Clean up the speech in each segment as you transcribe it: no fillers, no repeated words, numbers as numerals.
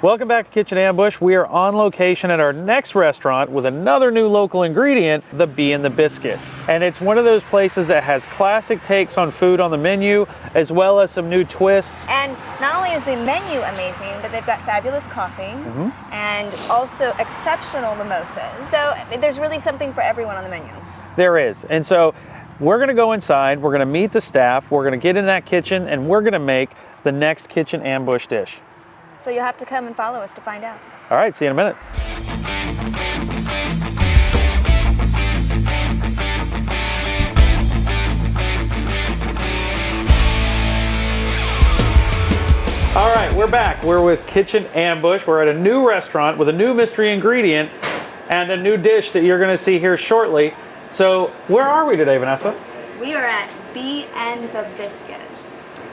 Welcome back to Kitchen Ambush. We are on location at our next restaurant with another new local ingredient, the Bee the Biscuit. And it's one of those places that has classic takes on food on the menu, as well as some new twists. And not only is the menu amazing, but they've got fabulous coffee and also exceptional mimosas. So there's really something for everyone on the menu. There is. And so we're gonna go inside, we're gonna meet the staff, we're gonna get in that kitchen, and we're gonna make the next Kitchen Ambush dish. So you'll have to come and follow us to find out. All right, see you in a minute. All right, we're back. We're with Kitchen Ambush. We're at a new restaurant with a new mystery ingredient and a new dish that you're gonna see here shortly. So where are we today, Vanessa? We are at Bee The Biscuit.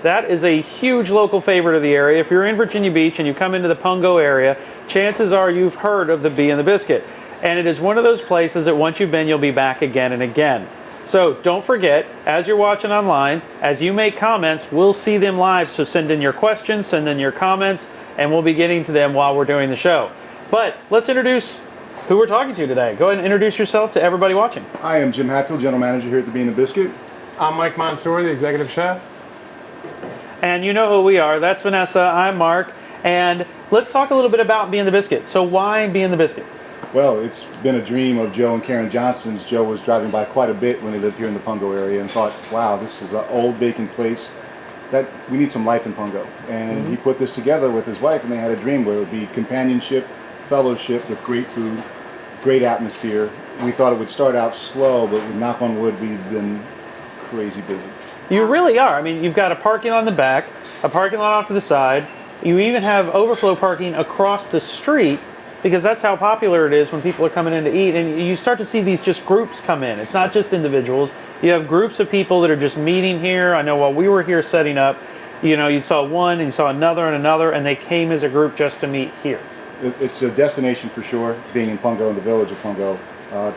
That is a huge local favorite of the area. If you're in Virginia Beach and you come into the Pungo area, chances are you've heard of the Bee the Biscuit. And it is one of those places that once you've been, you'll be back again and again. So don't forget, as you're watching online, as you make comments, we'll see them live. So send in your questions, send in your comments, and we'll be getting to them while we're doing the show. But let's introduce who we're talking to today. Go ahead and introduce yourself to everybody watching. I am Jim Hatfield, General Manager here at the Bee the Biscuit. I'm Mike Monsour, the Executive Chef. And you know who we are. That's Vanessa, I'm Mark. And let's talk a little bit about Bee the Biscuit. So why Bee the Biscuit? Well, it's been a dream of Joe and Karen Johnson's. Joe was driving by quite a bit when they lived here in the Pungo area and thought, wow, this is an old vacant place that we need some life in Pungo. And he put this together with his wife, and they had a dream where it would be companionship, fellowship with great food, great atmosphere. We thought it would start out slow, but with knock on wood, we've been crazy busy. You really are. I mean, you've got a parking lot in the back, a parking lot off to the side. You even have overflow parking across the street, because that's how popular it is when people are coming in to eat. And you start to see these just groups come in. It's not just individuals. You have groups of people that are just meeting here. I know while we were here setting up, you know, you saw one and you saw another and another, and they came as a group just to meet here. It's a destination for sure, being in Pungo, in the village of Pungo.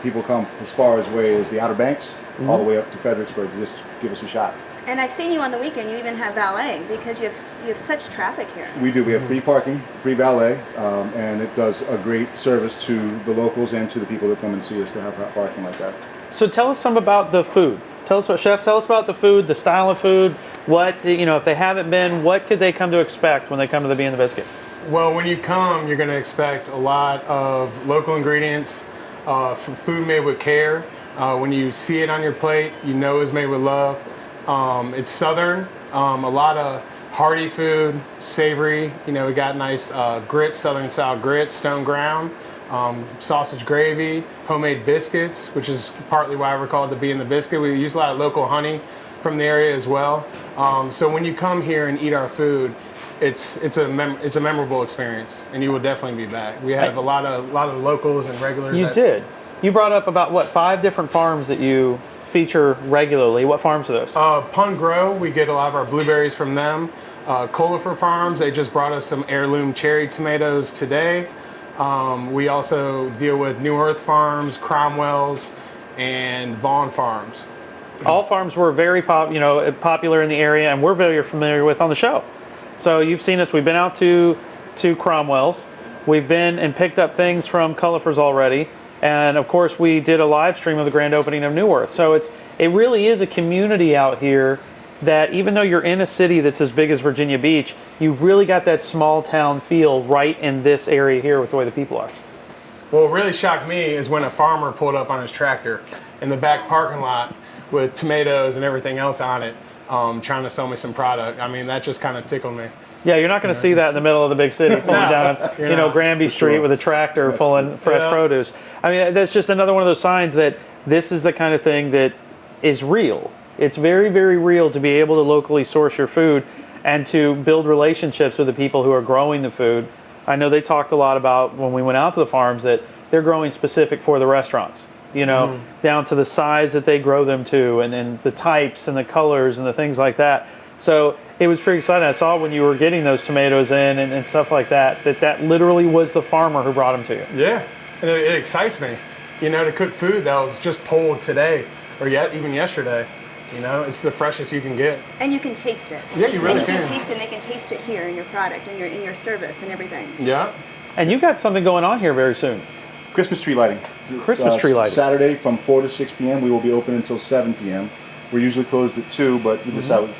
People come as far away as the Outer Banks, all the way up to Fredericksburg to just give us a shot. And I've seen you on the weekend. You even have valet because you have such traffic here. We do. We have free parking, free valet, and it does a great service to the locals and to the people that come and see us to have parking like that. So tell us some about the food. Tell us about, Chef, tell us about the food, the style of food. What, you know, if they haven't been, what could they come to expect when they come to the Bee the Biscuit? Well, when you come, you're going to expect a lot of local ingredients, food made with care. When you see it on your plate, you know it's made with love. It's southern, a lot of hearty food, savory. You know, we got nice grits, southern style grits, stone ground, sausage gravy, homemade biscuits, which is partly why we're called the Bee the Biscuit. We use a lot of local honey from the area as well. So when you come here and eat our food, it's a memorable experience, and you will definitely be back. We have a lot of locals and regulars. You did. You brought up about what, 5 different farms that you feature regularly. What farms are those? Pun Grow, we get a lot of our blueberries from them. Colifer Farms, they just brought us some heirloom cherry tomatoes today. We also deal with New Earth Farms, Cromwell's, and Vaughn Farms. All farms were very popular in the area, and we're very familiar with on the show. So you've seen us. We've been out to Cromwell's. We've been and picked up things from Colifer's already. And of course, we did a live stream of the grand opening of New Earth. So it really is a community out here that even though you're in a city that's as big as Virginia Beach, you've really got that small town feel right in this area here with the way the people are. Well, what really shocked me is when a farmer pulled up on his tractor in the back parking lot with tomatoes and everything else on it, trying to sell me some product. I mean, that just kind of tickled me. Yeah, you're not going to see that in the middle of the big city, pulling down, Granby Street with a tractor pulling fresh produce. I mean, that's just another one of those signs that this is the kind of thing that is real. It's very, very real to be able to locally source your food and to build relationships with the people who are growing the food. I know they talked a lot about when we went out to the farms that they're growing specific for the restaurants, you know, down to the size that they grow them to and the types and the colors and the things like that. So it was pretty exciting. I saw when you were getting those tomatoes in and stuff like that, that literally was the farmer who brought them to you. Yeah, and it excites me, you know, to cook food that was just pulled today or even yesterday. You know, it's the freshest you can get. And you can taste it. Yeah, you really and you can. can taste it, and they can taste it here in your product, in your service and everything. Yeah. And you got something going on here very soon. Christmas tree lighting. Christmas tree lighting. Saturday from 4 to 6 p.m. We will be open until 7 p.m. We're usually closed at 2, but we decided,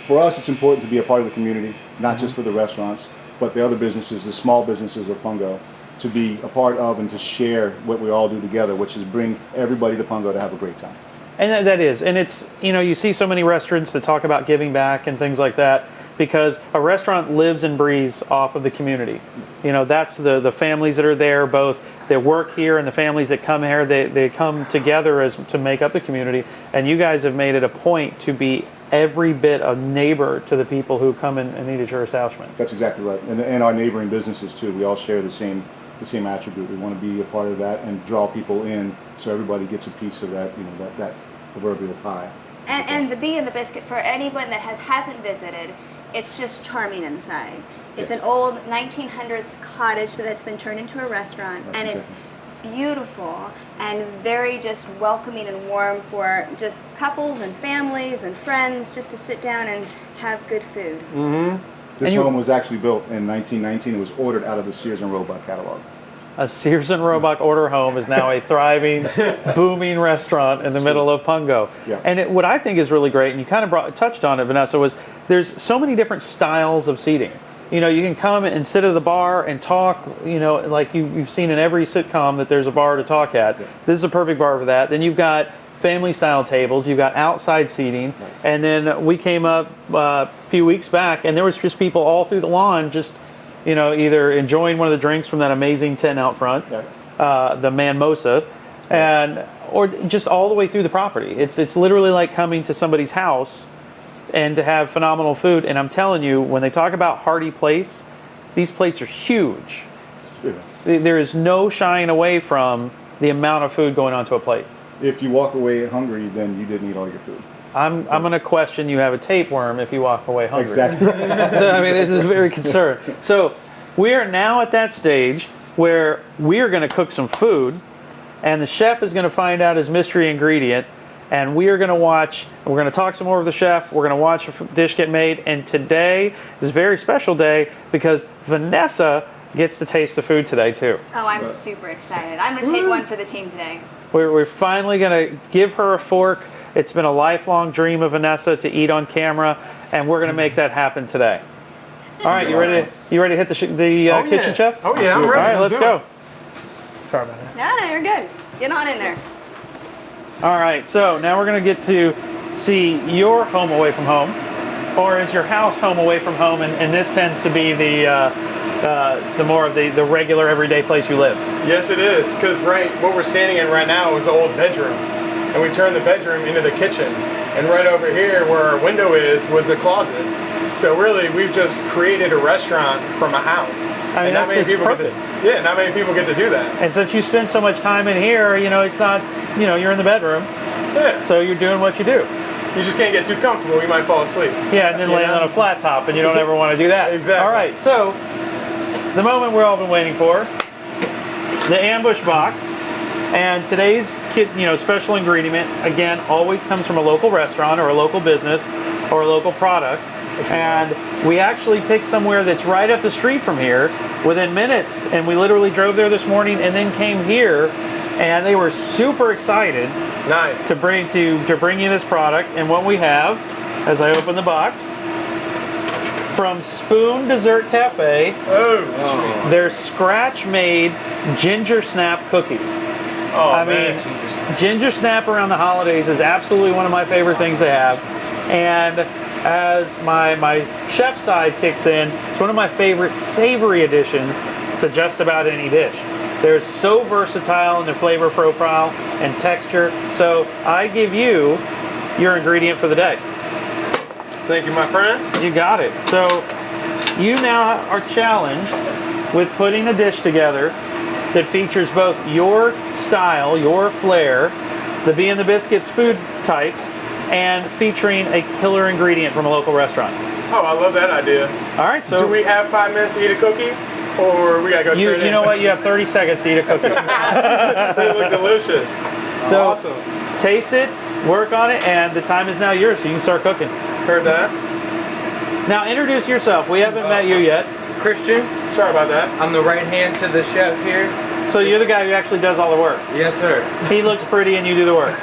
for us, it's important to be a part of the community, not just for the restaurants, but the other businesses, the small businesses of Pungo, to be a part of and to share what we all do together, which is bring everybody to Pungo to have a great time. And that is, and it's, you know, you see so many restaurants that talk about giving back and things like that, because a restaurant lives and breathes off of the community. You know, that's the families that are there, both that work here and the families that come here, they come together as to make up the community. And you guys have made it a point to be every bit a neighbor to the people who come and eat at your establishment. That's exactly right. And our neighboring businesses too, we all share the same attribute. We want to be a part of that and draw people in so everybody gets a piece of that, you know, that proverbial pie. And the Bee and the Biscuit, for anyone that hasn't visited, it's just charming inside. It's an old 1900s cottage that's been turned into a restaurant, and it's beautiful and very just welcoming and warm for just couples and families and friends just to sit down and have good food. This home was actually built in 1919. It was ordered out of the Sears and Roebuck catalog. A Sears and Roebuck order home is now a thriving, booming restaurant in the middle of Pungo. Yeah. And what I think is really great, and you kind of touched on it, Vanessa, was there's so many different styles of seating. You know, you can come and sit at the bar and talk, you know, like you've seen in every sitcom that there's a bar to talk at. Yeah. This is a perfect bar for that. Then you've got family style tables, you've got outside seating, and then we came up a few weeks back and there was just people all through the lawn just, you know, either enjoying one of the drinks from that amazing tent out front, the Manmosa, or just all the way through the property. It's literally like coming to somebody's house and to have phenomenal food. And I'm telling you, when they talk about hearty plates, these plates are huge. There is no shying away from the amount of food going onto a plate. If you walk away hungry, then you didn't eat all your food. I'm going to question you have a tapeworm if you walk away hungry. Exactly. So, I mean, this is very concerned. So we are now at that stage where we are going to cook some food, and the chef is going to find out his mystery ingredient, and we are going to watch, we're going to talk some more with the chef, we're going to watch a dish get made, and today is a very special day because Vanessa gets to taste the food today too. Oh, I'm super excited. I'm going to take one for the team today. We're finally going to give her a fork. It's been a lifelong dream of Vanessa to eat on camera, and we're going to make that happen today. All right, you ready to hit the kitchen, chef? Oh yeah, I'm ready. All right, let's go. Sorry about that. No, you're good. Get on in there. All right, so now we're going to get to see your home away from home, or is your house home away from home, and this tends to be the more of the regular everyday place you live. Yes, it is, because what we're standing in right now is the old bedroom, and we turned the bedroom into the kitchen, and right over here where our window was the closet. So really, we've just created a restaurant from a house. I mean, that's just perfect. Not many people get to do that. And since you spend so much time in here, you know, it's not, you know, you're in the bedroom. Yeah. So you're doing what you do. You just can't get too comfortable. You might fall asleep. Yeah, and then land on a flat top, and you don't ever want to do that. Exactly. All right, so the moment we've all been waiting for, the ambush box. And today's special ingredient, again, always comes from a local restaurant or a local business or a local product. And we actually picked somewhere that's right up the street from here within minutes. And we literally drove there this morning and then came here. And they were super excited to bring you this product. And what we have, as I open the box, from Spoon Dessert Cafe, they're scratch-made ginger snap cookies. I mean, ginger snap around the holidays is absolutely one of my favorite things to have. And as my chef side kicks in, it's one of my favorite savory additions to just about any dish. They're so versatile in their flavor profile and texture. So I give you your ingredient for the day. Thank you, my friend. You got it. So you now are challenged with putting a dish together that features both your style, your flair, the Bee and the Biscuit's food types, and featuring a killer ingredient from a local restaurant. Oh, I love that idea. All right, so do we have 5 minutes to eat a cookie, or we gotta go straight in? You know what? You have 30 seconds to eat a cookie. They look delicious. So awesome. taste it, work on it, and the time is now yours, so you can start cooking. Heard that. Now introduce yourself. We haven't met you yet. Christian, Sorry about that. I'm the right hand to the chef here. So you're the guy who actually does all the work. Yes, sir. He looks pretty and you do the work.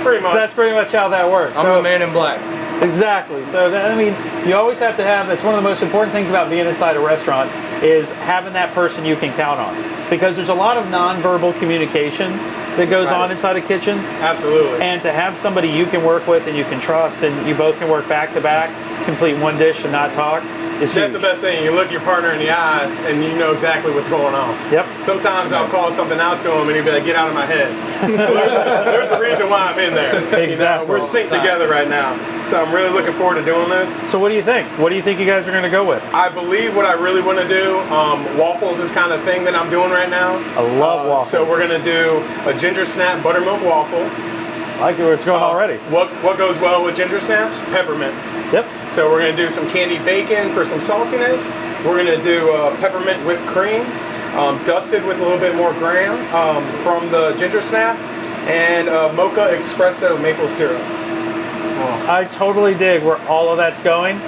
Pretty much. That's pretty much how that works. I'm the man in black. Exactly. So that, I mean, you always have to have, that's one of the most important things about being inside a restaurant is having that person you can count on. Because there's a lot of nonverbal communication that goes on inside a kitchen. Absolutely. And to have somebody you can work with and you can trust and you both can work back to back, complete one dish and not talk, is huge. That's the best thing. You look your partner in the eyes and you know exactly what's going on. Yep. Sometimes I'll call something out to him and he'll be like, get out of my head. there's a reason why I'm in there. Exactly. We're synced together right now. So I'm really looking forward to doing this. So what do you think? What do you think you guys are going to go with? I believe what I really want to do, waffles is kind of thing that I'm doing right now. I love waffles. So we're going to do a ginger snap buttermilk waffle. I like where it's going already. What goes well with ginger snaps? Peppermint. Yep. So we're going to do some candied bacon for some saltiness. We're going to do peppermint whipped cream, dusted with a little bit more graham from the ginger snap, and mocha espresso maple syrup. I totally dig where all of that's going.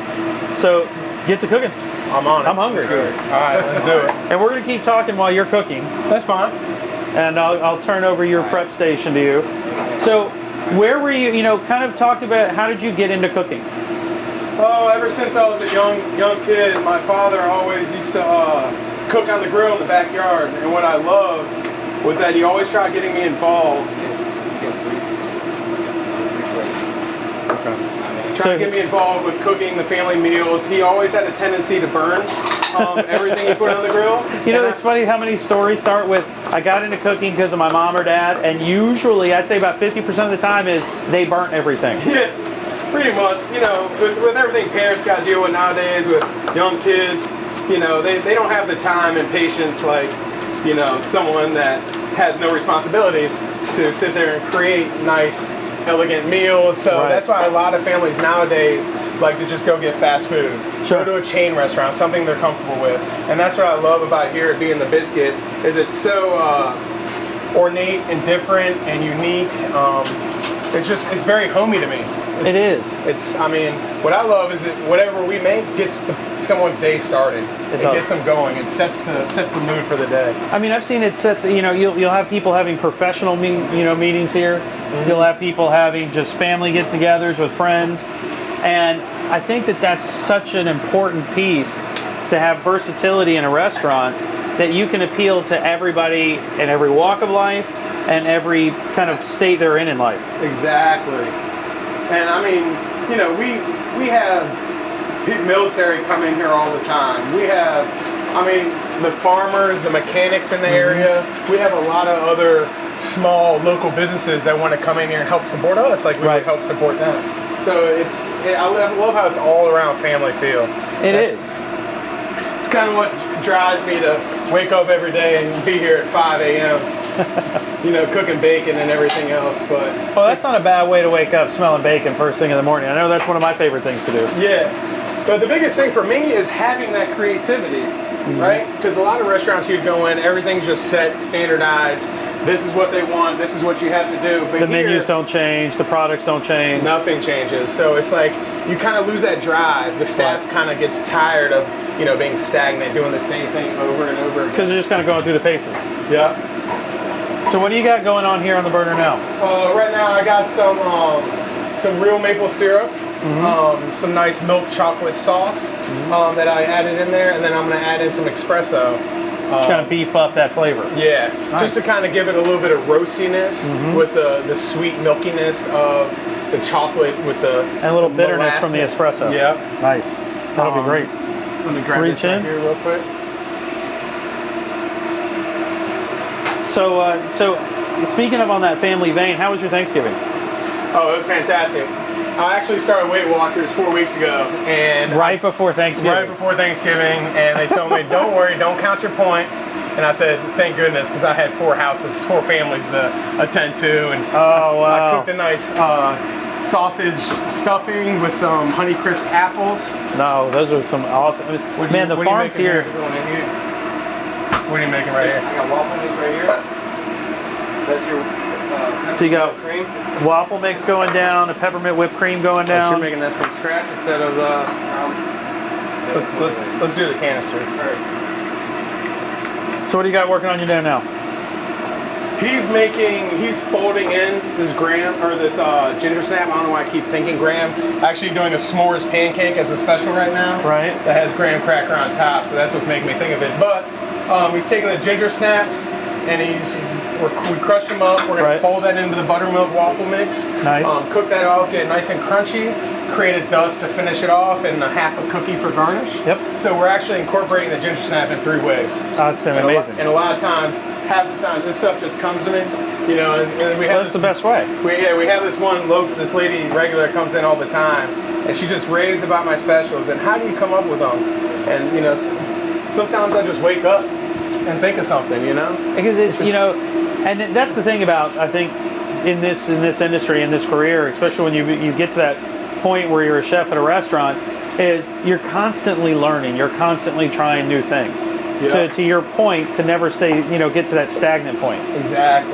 So get to cooking. I'm on it. I'm hungry. All right, let's do it. And we're going to keep talking while you're cooking. That's fine. And I'll turn over your prep station to you. So where were you, kind of talked about, how did you get into cooking? Oh, ever since I was a young kid, my father always used to cook on the grill in the backyard. And what I loved was that he always tried getting me involved. Trying to get me involved with cooking the family meals. He always had a tendency to burn everything he put on the grill. It's funny how many stories start with, I got into cooking because of my mom or dad, and usually, I'd say about 50% of the time is, they burnt everything. Yeah, pretty much. With everything parents got to deal with nowadays with young kids, they don't have the time and patience like, someone that has no responsibilities to sit there and create nice, elegant meals. So that's why a lot of families nowadays like to just go get fast food. Go to a chain restaurant, something they're comfortable with. And that's what I love about here at Bee The Biscuit, is it's so ornate and different and unique. It's very homey to me. It is. What I love is that whatever we make gets someone's day started. It gets them going. It sets the mood for the day. I mean, I've seen it set. You'll have people having professional meetings here. Mm-hmm. You'll have people having just family get-togethers with friends, and I think that's such an important piece to have versatility in a restaurant, that you can appeal to everybody in every walk of life and every kind of state they're in life. Exactly. And we have military come in here all the time. We have, the farmers, the mechanics in the area. We have a lot of other small local businesses that want to come in here and help support us like we would help support them. So I love how it's all around family feel. It is. It's kind of what drives me to wake up every day and be here at 5 a.m. Cooking bacon and everything else. But that's not a bad way to wake up, smelling bacon first thing in the morning. I know that's one of my favorite things to do. Yeah, but the biggest thing for me is having that creativity, right? Because a lot of restaurants you'd go in, everything's just set, standardized. This is what they want. This is what you have to do. But the menus don't change. The products don't change. Nothing changes. So it's like you kind of lose that drive. The staff kind of gets tired of being stagnant, doing the same thing over and over again. Because they're just kind of going through the paces. Yeah. So what do you got going on here on the burner now? Right now I got some real maple syrup, some nice milk chocolate sauce that I added in there, and then I'm going to add in some espresso. Just kind of beef up that flavor. Yeah, nice. Just to kind of give it a little bit of roastiness with the sweet milkiness of the chocolate with and a little bitterness from the espresso. Yeah. Nice. That'll be great. Let me grab this right here real quick. So speaking of on that family vein, how was your Thanksgiving? Oh, it was fantastic. I actually started Weight Watchers 4 weeks ago, and right before Thanksgiving, and they told me, "Don't worry, don't count your points." And I said, "Thank goodness," because I had 4 families to attend to, and I cooked a nice sausage stuffing with some Honeycrisp apples. No, those are some awesome. The farms here. What are you making right here? I got waffle mix right here. That's your So you got cream. waffle mix going down, a peppermint whipped cream going You're down. making that from scratch instead of let's do the canister. So what do you got working on you there now? He's folding in this graham, or this ginger snap. I don't know why I keep thinking graham. Actually doing a s'mores pancake as a special right now. Right. That has graham cracker on top, so that's what's making me think of it. But he's taking the ginger snaps, and we crushed them up. We're gonna fold that into the buttermilk waffle mix. Nice. Cook that off, get it nice and crunchy. Create a dust to finish it off, and a half a cookie for garnish. Yep. So we're actually incorporating the ginger snap in 3 ways. Oh, it's gonna be amazing. And a lot of times, half the time, this stuff just comes to me, you know. And we have That's the best way. We have this one this lady regular comes in all the time, and she just raves about my specials. And how do you come up with them? And you know, sometimes I just wake up and think of something, you know. Because it's you know, and that's the thing about I think in this industry, in this career, especially when you get to that point where you're a chef at a restaurant, is you're constantly learning, you're constantly trying new things. Yeah. To your point, to never stay, you know, get to that stagnant point. Exactly.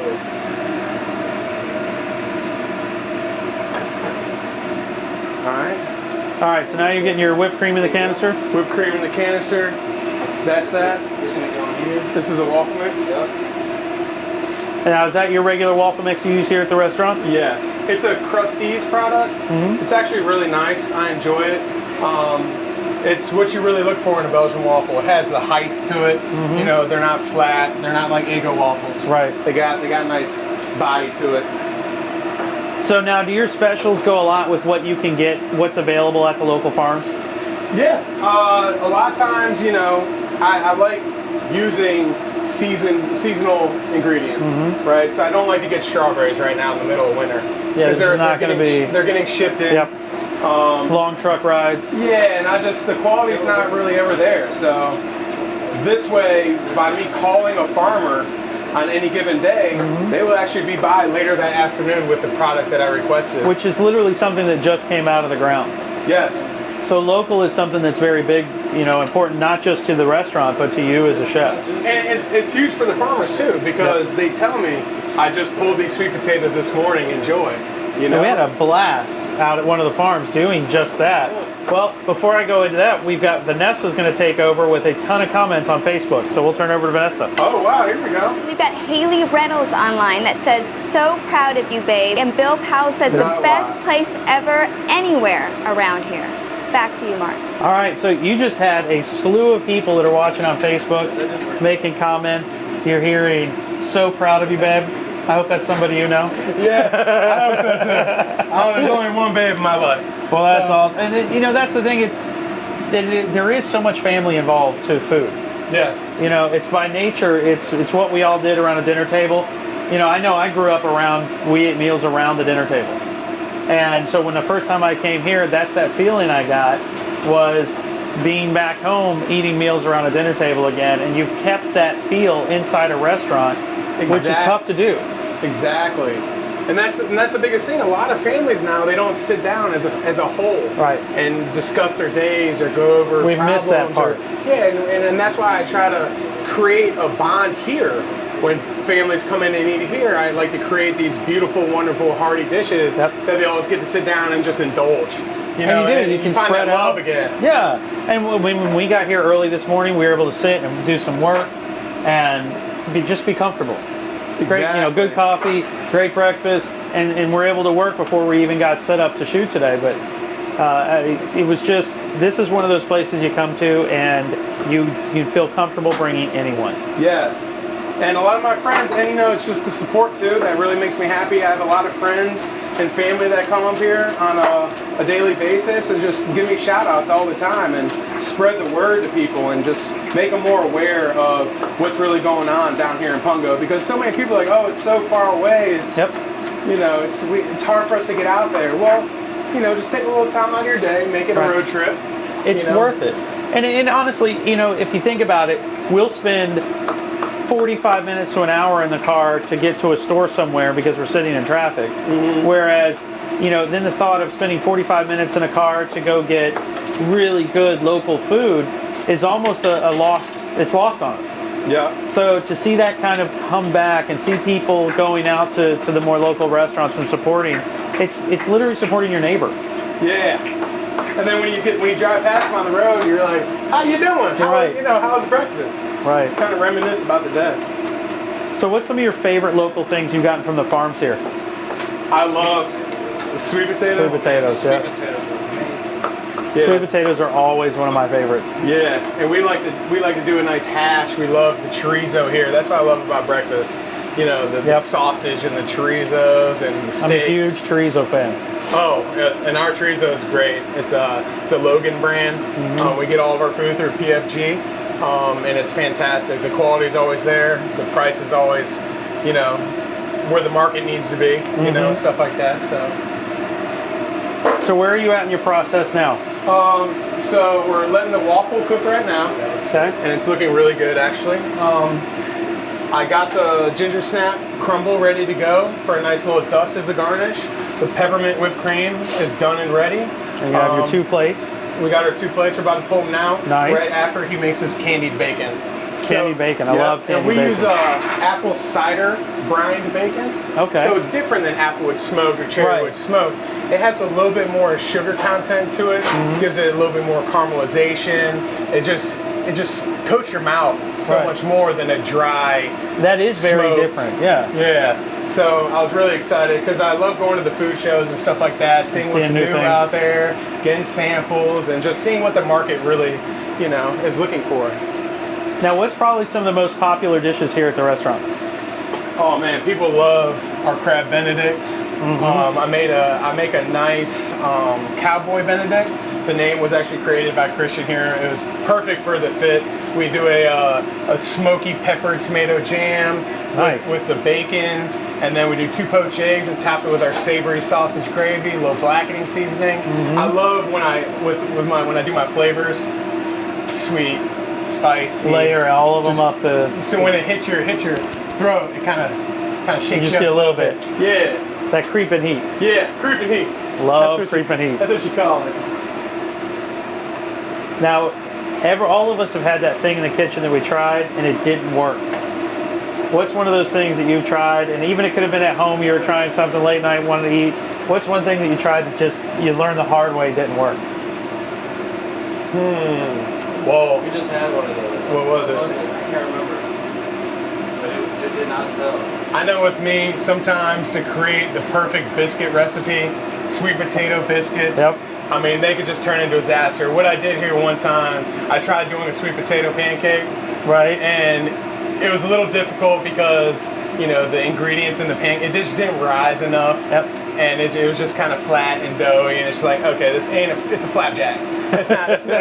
All right, so now you're getting your whipped cream in the canister. Whipped cream in the canister. That's that. It's gonna go in here. This is a waffle mix. Yep. And now, is that your regular waffle mix you use here at the restaurant? Yes. It's a Krusteaz product. It's actually really nice. I enjoy it. It's what you really look for in a Belgian waffle. It has the height to it. You know, they're not flat. They're not like Eggo waffles. Right. They got a nice body to it. So now, do your specials go a lot with what you can get, what's available at the local farms? Yeah. A lot of times, you know, I like using seasonal ingredients, right? So I don't like to get strawberries right now in the middle of winter. Yeah, this is not going to be. They're getting shipped in. Yep. Long truck rides. Yeah, and the quality's not really ever there. So this way, by me calling a farmer on any given day, they will actually be by later that afternoon with the product that I requested. Which is literally something that just came out of the ground. Yes. So local is something that's very big, you know, important not just to the restaurant, but to you as a chef. And it's huge for the farmers too, because they tell me, I just pulled these sweet potatoes this morning, enjoy. You know? So we had a blast out at one of the farms doing just that. Well, before I go into that, we've got Vanessa's going to take over with a ton of comments on Facebook. So we'll turn over to Vanessa. Oh, wow, here we go. We've got Haley Reynolds online that says, so proud of you, babe. And Bill Powell says, the best place ever anywhere around here. Back to you, Mark. All right, so you just had a slew of people that are watching on Facebook making comments. You're hearing, so proud of you, babe. I hope that's somebody you know. Yeah, I hope so too. There's only one babe in my life. Well, that's awesome. And you know, that's the thing. There is so much family involved to food. Yes. You know, it's by nature. It's what we all did around a dinner table. You know I grew up around. We ate meals around the dinner table. And so when the first time I came here, that's that feeling I got was being back home, eating meals around a dinner table again. And you've kept that feel inside a restaurant, which is tough to do. Exactly. And that's the biggest thing. A lot of families now, they don't sit down as a whole, right, and discuss their days or go over We've missed that part. And that's why I try to create a bond here. When families come in and eat here, I like to create these beautiful, wonderful, hearty dishes that they always get to sit down and just indulge. You know, and you can find spread that love out again. Yeah, and when we got here early this morning, we were able to sit and do some work and just be comfortable. Great, you know, good coffee, great breakfast, and we're able to work before we even got set up to shoot today. But it was just, this is one of those places you come to and you feel comfortable bringing anyone. Yes. And a lot of my friends, and you know, it's just the support too that really makes me happy. I have a lot of friends and family that come up here on a daily basis and just give me shout outs all the time and spread the word to people and just make them more aware of what's really going on down here in Pungo, because so many people are like, oh, it's so far away. It's, you know, it's hard for us to get out there. Well, you know, just take a little time out of your day, make it a road trip. It's worth it. And honestly, you know, if you think about it, we'll spend 45 minutes to an hour in the car to get to a store somewhere because we're sitting in traffic. Whereas, you know, then the thought of spending 45 minutes in a car to go get really good local food is almost it's lost on us. Yeah. So to see that kind of come back and see people going out to the more local restaurants and supporting, it's literally supporting your neighbor. Yeah. And then when you drive past them on the road, you're like, how you doing? Right. How's breakfast? Right. Kind of reminisce about the day. So what's some of your favorite local things you've gotten from the farms here? I love the sweet potatoes. Sweet potatoes, yeah. Sweet potatoes are amazing. Yeah. Sweet potatoes are always one of my favorites. Yeah, and we like to do a nice hash. We love the chorizo here. That's what I love about breakfast. The sausage and the chorizos and the steak. I'm a huge chorizo fan. Oh, and our chorizo is great. It's a Logan brand. Mm-hmm. We get all of our food through PFG, and it's fantastic. The quality is always there. The price is always, where the market needs to be. Stuff like that. So where are you at in your process now? So we're letting the waffle cook right now. Okay. And it's looking really good, actually. I got the gingersnap crumble ready to go for a nice little dust as a garnish. The peppermint whipped cream is done and ready. And you have your 2 plates. We got our 2 plates. We're about to pull them now. Nice. Right after he makes his candied bacon. Candied bacon. I love candied and we bacon. use apple cider brined bacon. Okay. So it's different than applewood smoked or cherrywood smoked. It has a little bit more sugar content to it. Gives it a little bit more caramelization. It just coats your mouth so much more than a dry. That is very smoked. different. Yeah. Yeah. So I was really excited because I love going to the food shows and stuff like that, seeing what's new things out there, getting samples, and just seeing what the market really, is looking for. Now, what's probably some of the most popular dishes here at the restaurant? Oh man, people love our crab Benedicts. I make a nice cowboy Benedict. The name was actually created by Christian here. It was perfect for the fit. We do a smoky pepper tomato jam with the bacon, and then we do 2 poached eggs and top it with our savory sausage gravy, a little blackening seasoning. I love when I do my flavors, sweet, spicy. Layer all of them up the. So when it hits your throat, it kind of shakes you just up get a little bit. Yeah. That creeping heat. Yeah, creeping heat. Love creeping heat. That's what you call it. Now, all of us have had that thing in the kitchen that we tried and it didn't work. What's one of those things that you've tried, and even it could have been at home, you were trying something late night, wanted to eat. What's one thing that you tried that you learned the hard way didn't work? Whoa. We just had one of those. What was it? I can't remember. But it did not sell. I know with me, sometimes to create the perfect biscuit recipe, sweet potato biscuits. Yep. I mean, they could just turn into a disaster. What I did here one time, I tried doing a sweet potato pancake. Right. And it was a little difficult because, the ingredients in the pancake, it just didn't rise enough. Yep. And it was just kind of flat and doughy, and it's like, okay, it's a flapjack. That's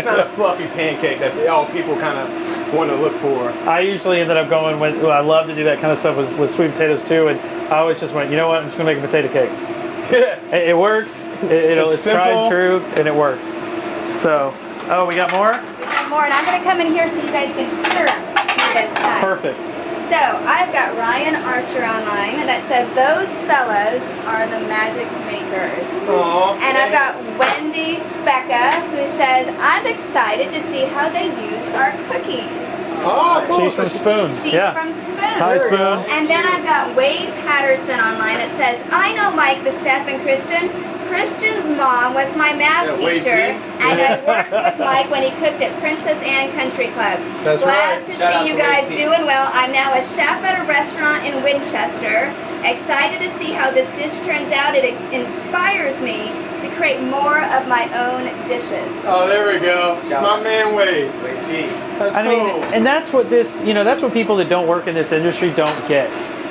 not a fluffy pancake that all people kind of want to look for. I usually ended up going with, I love to do that kind of stuff with sweet potatoes too, and I always just went, you know what, I'm just going to make a potato cake. Yeah. It works, it's tried and true, and it works. So, we got more? We have more, and I'm going to come in here so you guys can hear this time. Perfect. So, I've got Ryan Archer online that says, those fellas are the magic makers. Aww. And I've got Wendy Specca who says, I'm excited to see how they use our cookies. Oh, cool. She's from Spoon. She's from Spoon. Hi, Spoon. And then I've got Wade Patterson online that says, I know Mike, the chef, and Christian. Christian's mom was my math teacher, and I worked with Mike when he cooked at Princess Anne Country Club. That's Glad right. to Shout out see you to guys Wade. doing well. I'm now a chef at a restaurant in Winchester. Excited to see how this dish turns out. It inspires me to create more of my own dishes. Oh, there we go. My man Wade. Wait, gee. That's I cool. mean, and that's what that's what people that don't work in this industry don't get.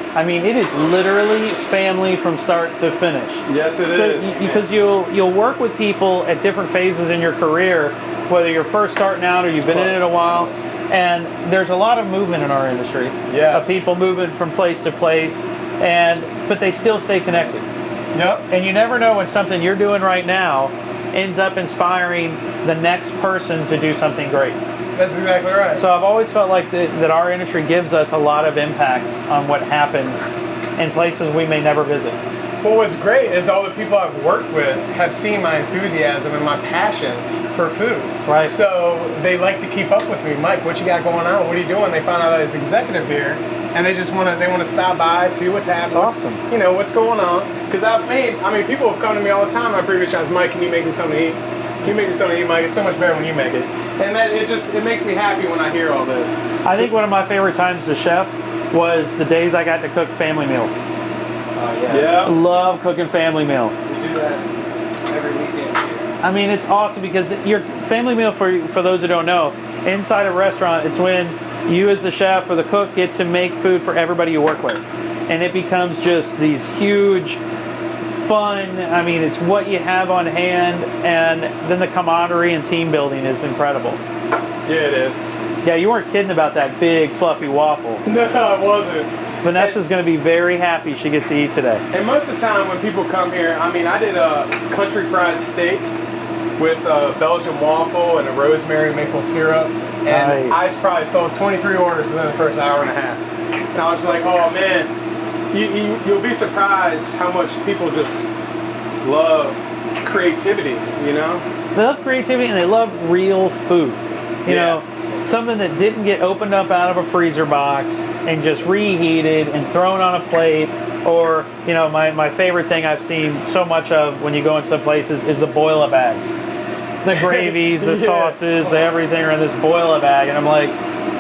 I mean, it is literally family from start to finish. Yes, it is. Because you'll work with people at different phases in your career, whether you're first starting out or you've been in it a while. And there's a lot of movement in our industry. Yes. Of people moving from place to place, but they still stay connected. Yep. And you never know when something you're doing right now ends up inspiring the next person to do something great. That's exactly right. So I've always felt like that our industry gives us a lot of impact on what happens in places we may never visit. Well, what's great is all the people I've worked with have seen my enthusiasm and my passion for food. Right. So they like to keep up with me. Mike, what you got going on? What are you doing? They find out that it's executive here, and they just want to stop by, see what's happening. That's awesome. You know what's going on? Because people have come to me all the time. My previous jobs, Mike, can you make me something to eat? Can you make me something to eat, Mike? It's so much better when you make it. And that it makes me happy when I hear all this. I think one of my favorite times as a chef was the days I got to cook family meal. Yeah. I love cooking family meal. We do that every weekend here. I mean, it's awesome because your family meal, for those who don't know, inside a restaurant, it's when you as the chef or the cook get to make food for everybody you work with. And it becomes just these huge, fun, I mean, it's what you have on hand, and then the camaraderie and team building is incredible. Yeah, it is. Yeah, you weren't kidding about that big, fluffy waffle. No, I wasn't. Vanessa's going to be very happy she gets to eat today. And most of the time when people come here, I mean, I did a country fried steak with a Belgian waffle and a rosemary maple syrup. And Nice. I probably sold 23 orders within the first hour and a half. And I was like, oh man, you'll be surprised how much people just love creativity, you know? They love creativity and they love real food. You know, something that didn't get opened up out of a freezer box and just reheated and thrown on a plate. Or, you know, my favorite thing I've seen so much of when you go in some places is the boil-a-bags. The gravies, the sauces, everything are in this boil-a-bag. And I'm like,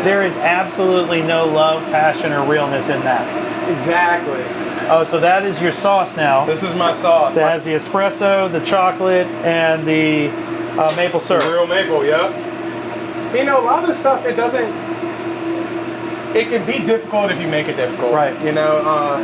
there is absolutely no love, passion, or realness in that. Exactly. Oh, so that is your sauce now. This is my sauce. That has the espresso, the chocolate, and the maple syrup. Real maple, yep. You know, a lot of this stuff, it can be difficult if you make it difficult. Right. You know,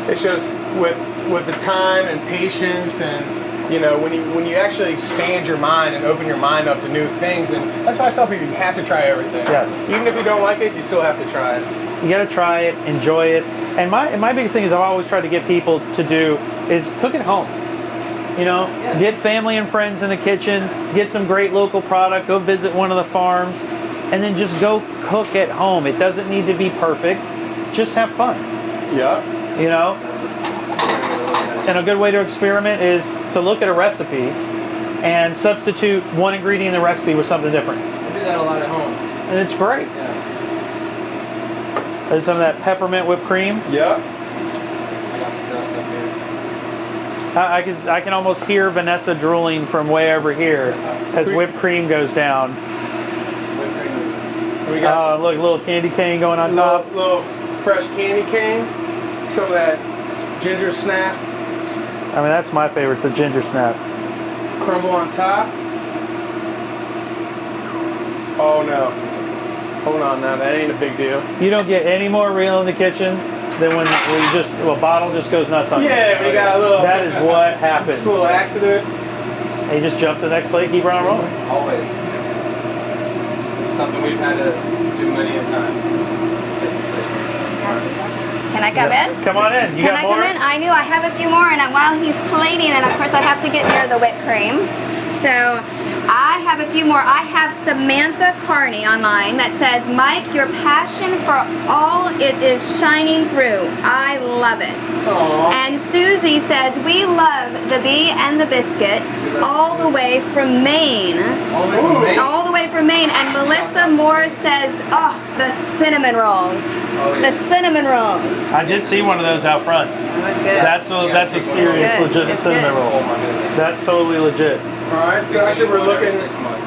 it's just with the time and patience and, you know, when you actually expand your mind and open your mind up to new things. And that's why I tell people you have to try everything. Yes. Even if you don't like it, you still have to try it. You got to try it, enjoy it. And my biggest thing is I've always tried to get people to do is cook at home. You know, get family and friends in the kitchen, get some great local product, go visit one of the farms, and then just go cook at home. It doesn't need to be perfect. Just have fun. Yeah. You know? And a good way to experiment is to look at a recipe and substitute one ingredient in the recipe with something different. I do that a lot at home. And it's great. Yeah. There's some of that peppermint whipped cream. Yeah. I got some dust up here. I can almost hear Vanessa drooling from way over here as whipped cream goes down. Whipped cream is We got Look, a little candy cane going on a top. little fresh candy cane, some of that ginger snap, I mean, that's my favorite, it's the ginger snap. crumble on top. Oh no. Hold on now, that ain't a big deal. You don't get any more real in the kitchen than when a bottle just goes nuts on you. Yeah, we got a little. That is what happens. Just a little accident. And you just jump to the next plate, keep on rolling. always. It's something we've had to do many a times. Take this place. Can I come in? Come on in. You Can got I more? come in? I knew I have a few more, and while he's plating, and of course I have to get near the whipped cream. So I have a few more. I have Samantha Carney online that says, Mike, your passion for all it is shining through. I love it. Aww. And Susie says, we love the Bee and the Biscuit all the way from Maine. All the way from Maine. And Melissa Moore says, oh, the cinnamon rolls. The cinnamon rolls. I did see one of those out front. That's good. That's a serious, good. legitimate It's cinnamon good. roll. Oh my goodness. That's totally legit. Alright, so actually we're looking. 6 months.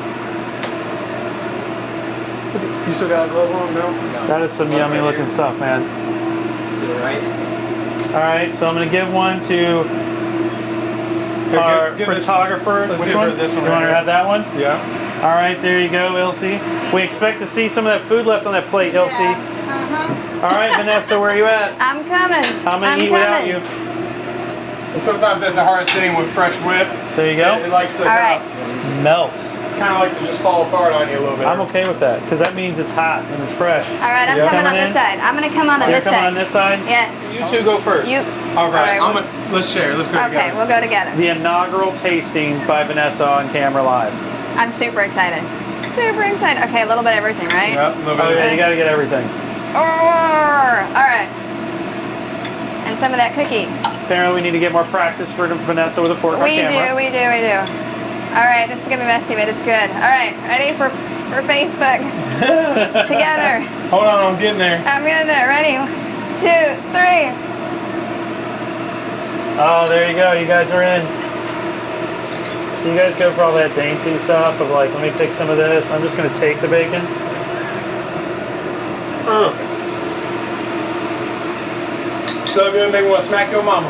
You still got a glove on? No? No. That is some One's yummy right looking here. stuff, man. To the right. All right, so I'm going to give one to Here, our give this- photographer. let's Which give her one? this one You right want her to here. have that one? Yeah. All right, there you go, Ilse. We expect to see some of that food left on that plate, Ilse. Uh-huh. All right, Vanessa, where are you at? I'm coming. I'm going to eat without you. And sometimes that's the hardest thing with fresh whip. There you go. It likes to All right. Melt. kind of likes to just fall apart on you a little bit. I'm okay with that because that means it's hot and it's fresh. All right, I'm Yeah. coming on Coming this in? side. I'm gonna come on You're this coming side. on this side? Yes. You two go first. You. All right, we'll- let's share. Let's go Okay, together. we'll go together. The inaugural tasting by Vanessa on camera live. I'm super excited. Super excited. Okay, a little bit of everything, right? Yep, a little bit Oh of yeah, that. you gotta get everything. All right. And some of that cookie. Apparently we need to get more practice for Vanessa with a fork on We camera. do. All right, this is gonna be messy, but it's good. All right, ready for Facebook? Together. Hold on, I'm getting there. I'm getting there. Ready? 2, 3. Oh, there you go. You guys are in. So you guys go for all that dainty stuff of like, let me pick some of this. I'm just going to take the bacon. So good, make me want to smack your mama.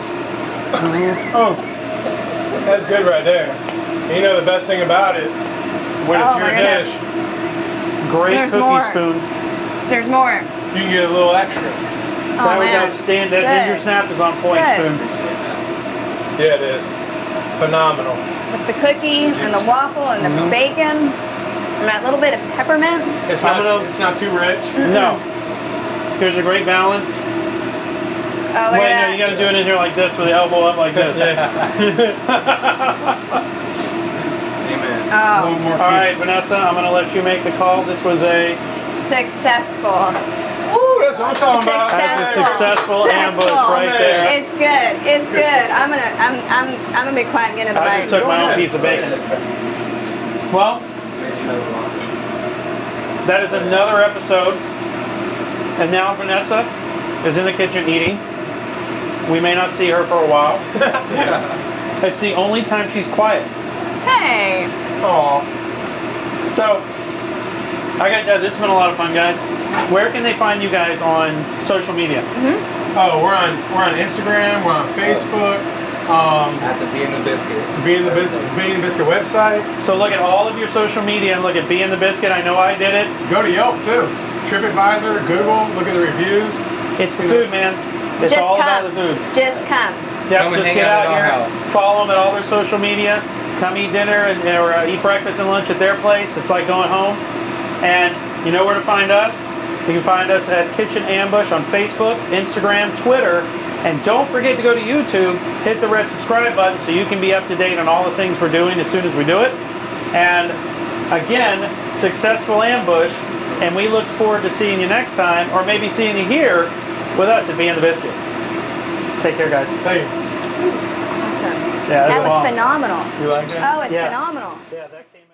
Oh, that's good right there. And you know the best thing about it, when it's Oh, your my goodness. dish, Great There's cookie more. spoon. There's more. you can get a little extra. Oh, That was man. outstanding. That Good. ginger snap is on point, Good. spoon. Yeah, it is. Phenomenal. With the cookie and the waffle and the bacon and that little bit of peppermint. It's I'm not, gonna- it's not too rich. No. There's a great balance. Oh, look Wait, at no, that. you got to do it in here like this with the elbow up like this. Amen. Oh, A little more All right, Vanessa, I'm going to let you make the call. This was a successful. Woo, that's what I'm talking about. That's a successful ambush right there. It's good. It's good. I'm gonna be quiet and get in the I bite. just took my own piece of bacon. Well, that is another episode. And now Vanessa is in the kitchen eating. We may not see her for a while. It's the only time she's quiet. Hey. Aw. So, I gotta tell you, this has been a lot of fun, guys. Where can they find you guys on social media? Oh, we're on Instagram, we're on Facebook, At the Bee The Biscuit. Being the Biscuit website. So look at all of your social media and look at Bee the Biscuit. I know I did it. Go to Yelp too. TripAdvisor, Google, look at the reviews. It's the food, man. It's Just all come. about the food. Just come. Yep, Come and just hang get out out at our here, house. follow them at all their social media, come eat dinner or eat breakfast and lunch at their place. It's like going home. And you know where to find us? You can find us at Kitchen Ambush on Facebook, Instagram, Twitter, and don't forget to go to YouTube, hit the red subscribe button so you can be up to date on all the things we're doing as soon as we do it. And again, successful ambush, and we look forward to seeing you next time, or maybe seeing you here with us at Bee the Biscuit. Take care, guys. Hey, It's awesome. Yeah, That was bomb. phenomenal. you like that? Oh, it's Yeah. phenomenal. Yeah, that seems.